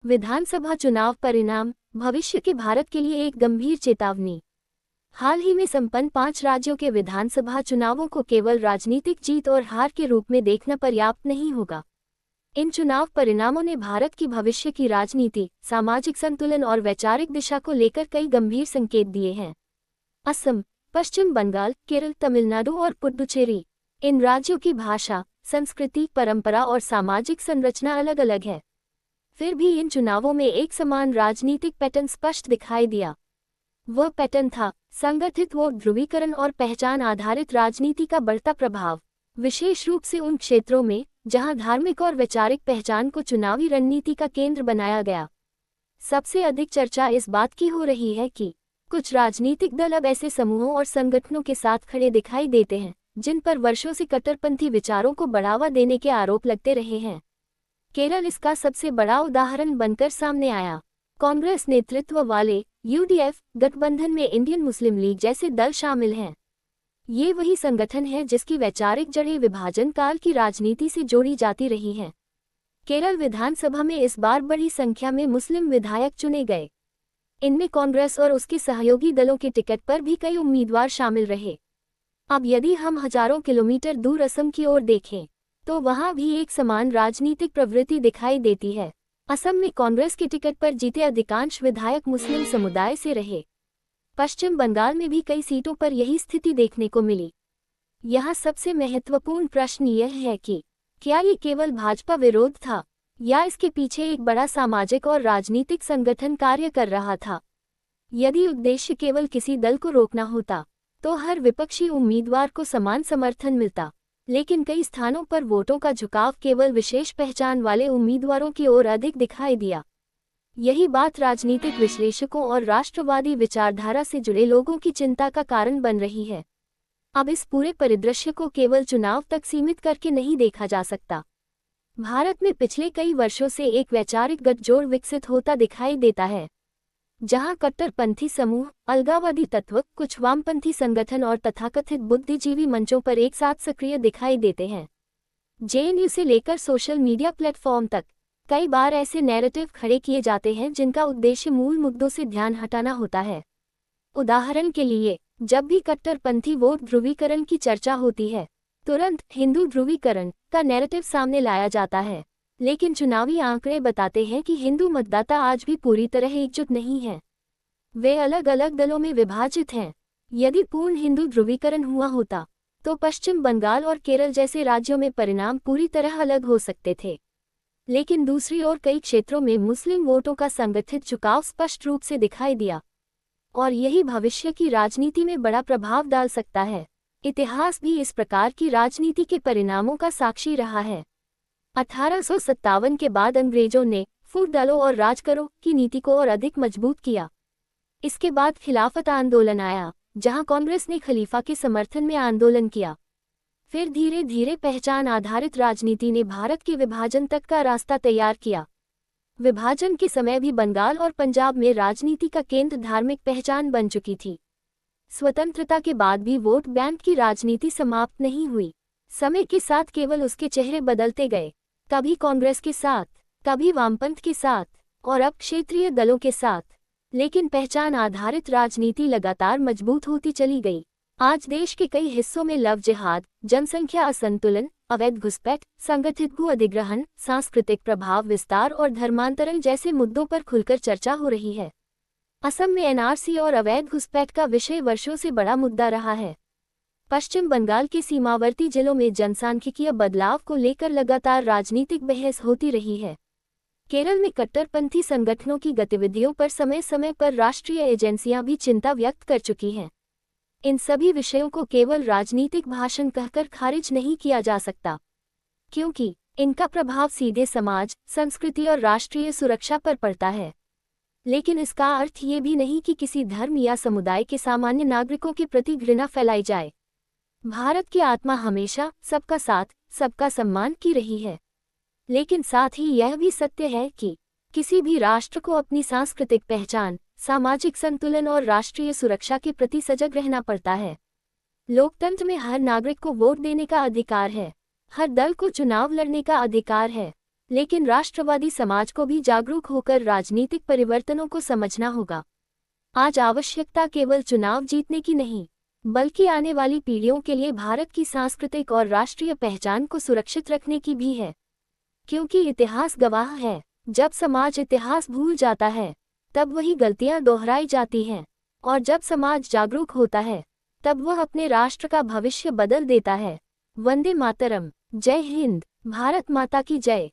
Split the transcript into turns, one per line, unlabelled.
विधानसभा चुनाव परिणाम भविष्य के भारत के लिए एक गंभीर चेतावनी। हाल ही में संपन्न 5 राज्यों के विधानसभा चुनावों को केवल राजनीतिक जीत और हार के रूप में देखना पर्याप्त नहीं होगा। इन चुनाव परिणामों ने भारत की भविष्य की राजनीति, सामाजिक संतुलन और वैचारिक दिशा को लेकर कई गंभीर संकेत दिए हैं। असम, पश्चिम बंगाल, केरल, तमिलनाडु और पुडुचेरी, इन राज्यों की भाषा, संस्कृति, परंपरा और सामाजिक संरचना अलग अलग है। फिर भी इन चुनावों में एक समान राजनीतिक पैटर्न स्पष्ट दिखाई दिया। वह पैटर्न था संगठित वोट, ध्रुवीकरण और पहचान आधारित राजनीति का बढ़ता प्रभाव, विशेष रूप से उन क्षेत्रों में जहां धार्मिक और वैचारिक पहचान को चुनावी रणनीति का केंद्र बनाया गया। सबसे अधिक चर्चा इस बात की हो रही है कि कुछ राजनीतिक दल अब ऐसे समूहों और संगठनों के साथ खड़े दिखाई देते हैं जिन पर वर्षों से कट्टरपंथी विचारों को बढ़ावा देने के आरोप लगते रहे हैं। केरल इसका सबसे बड़ा उदाहरण बनकर सामने आया। कांग्रेस नेतृत्व वाले यूडीएफ गठबंधन में इंडियन मुस्लिम लीग जैसे दल शामिल हैं। ये वही संगठन है जिसकी वैचारिक जड़ें विभाजन काल की राजनीति से जोड़ी जाती रही हैं। केरल विधानसभा में इस बार बड़ी संख्या में मुस्लिम विधायक चुने गए। इनमें कांग्रेस और उसके सहयोगी दलों के टिकट पर भी कई उम्मीदवार शामिल रहे। अब यदि हम हजारों किलोमीटर दूर असम की ओर देखें तो वहां भी एक समान राजनीतिक प्रवृत्ति दिखाई देती है। असम में कांग्रेस के टिकट पर जीते अधिकांश विधायक मुस्लिम समुदाय से रहे। पश्चिम बंगाल में भी कई सीटों पर यही स्थिति देखने को मिली। यहाँ सबसे महत्वपूर्ण प्रश्न यह है कि क्या ये केवल भाजपा विरोध था या इसके पीछे एक बड़ा सामाजिक और राजनीतिक संगठन कार्य कर रहा था। यदि उद्देश्य केवल किसी दल को रोकना होता तो हर विपक्षी उम्मीदवार को समान समर्थन मिलता, लेकिन कई स्थानों पर वोटों का झुकाव केवल विशेष पहचान वाले उम्मीदवारों की ओर अधिक दिखाई दिया। यही बात राजनीतिक विश्लेषकों और राष्ट्रवादी विचारधारा से जुड़े लोगों की चिंता का कारण बन रही है। अब इस पूरे परिदृश्य को केवल चुनाव तक सीमित करके नहीं देखा जा सकता। भारत में पिछले कई वर्षों से एक वैचारिक गठजोड़ विकसित होता दिखाई देता है, जहां कट्टरपंथी समूह, अलगाववादी तत्व, कुछ वामपंथी संगठन और तथाकथित बुद्धिजीवी मंचों पर एक साथ सक्रिय दिखाई देते हैं। जेएनयू से लेकर सोशल मीडिया प्लेटफॉर्म तक कई बार ऐसे नैरेटिव खड़े किए जाते हैं जिनका उद्देश्य मूल मुद्दों से ध्यान हटाना होता है। उदाहरण के लिए, जब भी कट्टरपंथी वोट ध्रुवीकरण की चर्चा होती है, तुरंत हिंदू ध्रुवीकरण का नैरेटिव सामने लाया जाता है। लेकिन चुनावी आंकड़े बताते हैं कि हिंदू मतदाता आज भी पूरी तरह एकजुट नहीं हैं। वे अलग अलग दलों में विभाजित हैं। यदि पूर्ण हिंदू ध्रुवीकरण हुआ होता तो पश्चिम बंगाल और केरल जैसे राज्यों में परिणाम पूरी तरह अलग हो सकते थे। लेकिन दूसरी ओर कई क्षेत्रों में मुस्लिम वोटों का संगठित झुकाव स्पष्ट रूप से दिखाई दिया, और यही भविष्य की राजनीति में बड़ा प्रभाव डाल सकता है। इतिहास भी इस प्रकार की राजनीति के परिणामों का साक्षी रहा है। 1857 के बाद अंग्रेजों ने फूट डालो और राज करो की नीति को और अधिक मजबूत किया। इसके बाद खिलाफत आंदोलन आया, जहां कांग्रेस ने खलीफा के समर्थन में आंदोलन किया। फिर धीरे धीरे पहचान आधारित राजनीति ने भारत के विभाजन तक का रास्ता तैयार किया। विभाजन के समय भी बंगाल और पंजाब में राजनीति का केंद्र धार्मिक पहचान बन चुकी थी। स्वतंत्रता के बाद भी वोट बैंक की राजनीति समाप्त नहीं हुई। समय के साथ केवल उसके चेहरे बदलते गए, कभी कांग्रेस के साथ, कभी वामपंथ के साथ और अब क्षेत्रीय दलों के साथ। लेकिन पहचान आधारित राजनीति लगातार मजबूत होती चली गई। आज देश के कई हिस्सों में लव जिहाद, जनसंख्या असंतुलन, अवैध घुसपैठ, संगठित भू अधिग्रहण, सांस्कृतिक प्रभाव विस्तार और धर्मांतरण जैसे मुद्दों पर खुलकर चर्चा हो रही है। असम में एनआरसी और अवैध घुसपैठ का विषय वर्षों से बड़ा मुद्दा रहा है। पश्चिम बंगाल के सीमावर्ती जिलों में जनसांख्यिकीय बदलाव को लेकर लगातार राजनीतिक बहस होती रही है। केरल में कट्टरपंथी संगठनों की गतिविधियों पर समय समय पर राष्ट्रीय एजेंसियां भी चिंता व्यक्त कर चुकी हैं। इन सभी विषयों को केवल राजनीतिक भाषण कहकर खारिज नहीं किया जा सकता, क्योंकि इनका प्रभाव सीधे समाज, संस्कृति और राष्ट्रीय सुरक्षा पर पड़ता है। लेकिन इसका अर्थ ये भी नहीं कि किसी धर्म या समुदाय के सामान्य नागरिकों के प्रति घृणा फैलाई जाए। भारत की आत्मा हमेशा सबका साथ, सबका सम्मान की रही है। लेकिन साथ ही यह भी सत्य है कि किसी भी राष्ट्र को अपनी सांस्कृतिक पहचान, सामाजिक संतुलन और राष्ट्रीय सुरक्षा के प्रति सजग रहना पड़ता है। लोकतंत्र में हर नागरिक को वोट देने का अधिकार है, हर दल को चुनाव लड़ने का अधिकार है, लेकिन राष्ट्रवादी समाज को भी जागरूक होकर राजनीतिक परिवर्तनों को समझना होगा। आज आवश्यकता केवल चुनाव जीतने की नहीं, बल्कि आने वाली पीढ़ियों के लिए भारत की सांस्कृतिक और राष्ट्रीय पहचान को सुरक्षित रखने की भी है। क्योंकि इतिहास गवाह है, जब समाज इतिहास भूल जाता है तब वही गलतियां दोहराई जाती हैं, और जब समाज जागरूक होता है तब वह अपने राष्ट्र का भविष्य बदल देता है। वंदे मातरम। जय हिंद। भारत माता की जय।